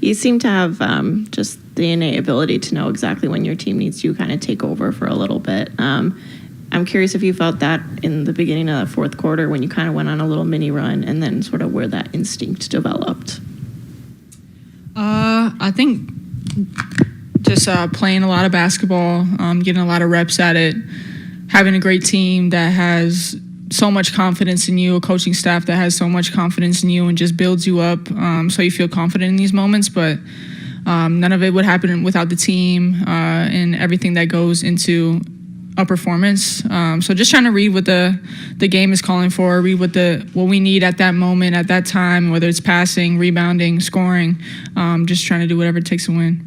you seem to have just the innate ability to know exactly when your team needs to kind of take over for a little bit. I'm curious if you felt that in the beginning of the fourth quarter when you kind of went on a little mini run, and then sort of where that instinct developed. I think just playing a lot of basketball, getting a lot of reps at it, having a great team that has so much confidence in you, a coaching staff that has so much confidence in you and just builds you up so you feel confident in these moments. But none of it would happen without the team and everything that goes into a performance. So just trying to read what the game is calling for, read what we need at that moment, at that time, whether it's passing, rebounding, scoring, just trying to do whatever it takes to win.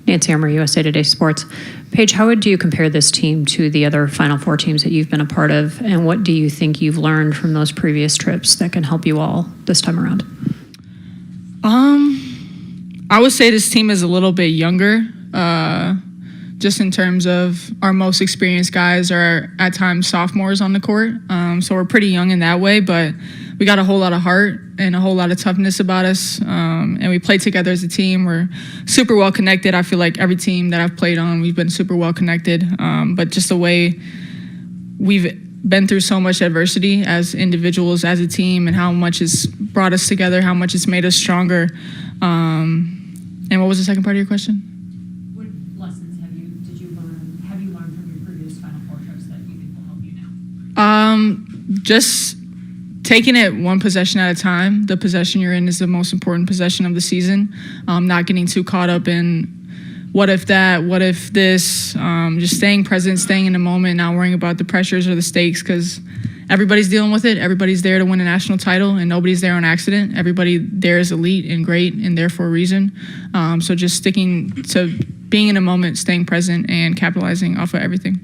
Nancy Armour, USA Today Sports. Paige, how would you compare this team to the other Final Four teams that you've been a part of, and what do you think you've learned from those previous trips that can help you all this time around? I would say this team is a little bit younger, just in terms of our most experienced guys are at times sophomores on the court, so we're pretty young in that way, but we got a whole lot of heart and a whole lot of toughness about us, and we play together as a team. We're super well connected. I feel like every team that I've played on, we've been super well connected, but just the way we've been through so much adversity as individuals, as a team, and how much it's brought us together, how much it's made us stronger. And what was the second part of your question? What lessons have you learned from your previous Final Four trips that you think will help you now? Just taking it one possession at a time. The possession you're in is the most important possession of the season. Not getting too caught up in what if that, what if this, just staying present, staying in the moment, not worrying about the pressures or the stakes, because everybody's dealing with it. Everybody's there to win a national title, and nobody's there on accident. Everybody there is elite and great and there for a reason. So just sticking to being in a moment, staying present, and capitalizing off of everything.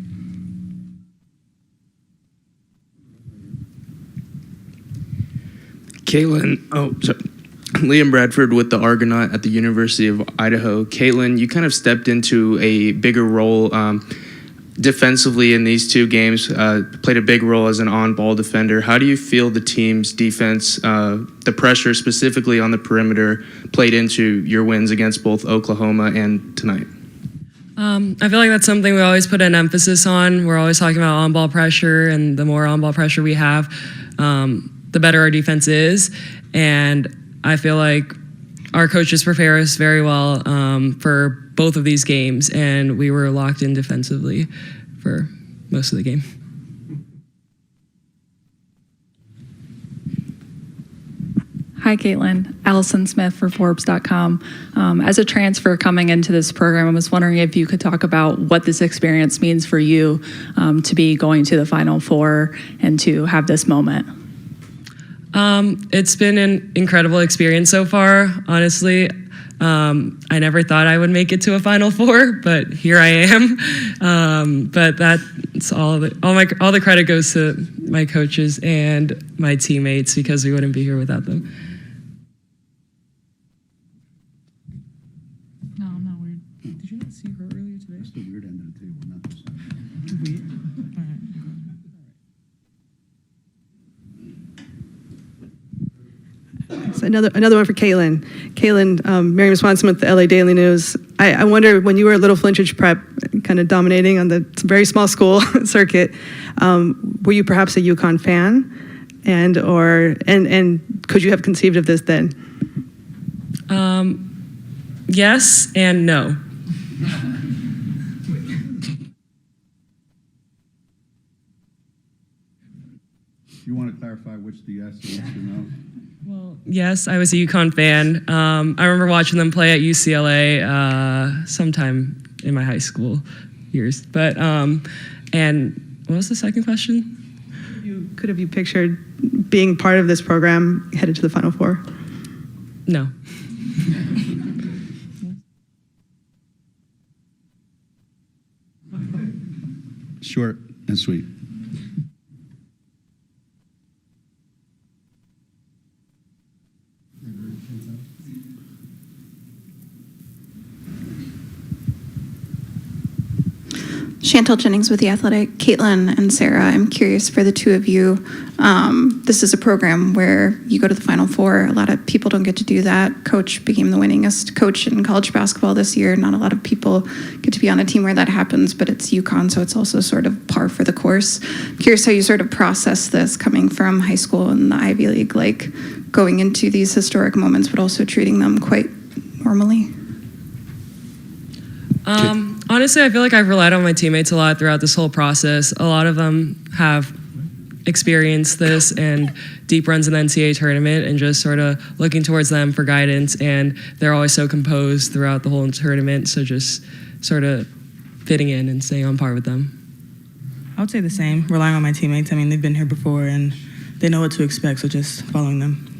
Liam Bradford with the Argonaut at the University of Idaho. Kaitlyn, you kind of stepped into a bigger role defensively in these two games, played a big role as an on-ball defender. How do you feel the team's defense, the pressure specifically on the perimeter, played into your wins against both Oklahoma and tonight? I feel like that's something we always put an emphasis on. We're always talking about on-ball pressure, and the more on-ball pressure we have, the better our defense is. And I feel like our coaches prepare us very well for both of these games, and we were locked in defensively for most of the game. Hi, Kaitlyn. Allison Smith for Forbes.com. As a transfer coming into this program, I was wondering if you could talk about what this experience means for you to be going to the Final Four and to have this moment. It's been an incredible experience so far, honestly. I never thought I would make it to a Final Four, but here I am. But that's all the credit goes to my coaches and my teammates, because we wouldn't be here without them. No, I'm not weird. Did you not see her earlier today? That's the weird end of the table, not this side. Weird. So another one for Kaitlyn. Kaitlyn, Miriam Swanson with the LA Daily News. I wonder, when you were at Little Flintridge Prep, kind of dominating on the very small school circuit, were you perhaps a Yukon fan, and could you have conceived of this then? Yes and no. You want to clarify which the yes and which the no? Well, yes, I was a UConn fan. I remember watching them play at UCLA sometime in my high school years. But and what was the second question? Could have you pictured being part of this program headed to the Final Four? No. Short and sweet. Chantel Jennings with The Athletic. Kaitlyn and Sarah, I'm curious for the two of you. This is a program where you go to the Final Four. A lot of people don't get to do that. Coach became the winningest coach in college basketball this year. Not a lot of people get to be on a team where that happens, but it's UConn, so it's also sort of par for the course. I'm curious how you sort of process this coming from high school and the Ivy League, like going into these historic moments, but also treating them quite normally. Honestly, I feel like I've relied on my teammates a lot throughout this whole process. A lot of them have experienced this and deep runs in the NCAA tournament, and just sort of looking towards them for guidance, and they're always so composed throughout the whole tournament, so just sort of fitting in and staying on par with them. I would say the same, relying on my teammates. I mean, they've been here before and they know what to expect, so just following them.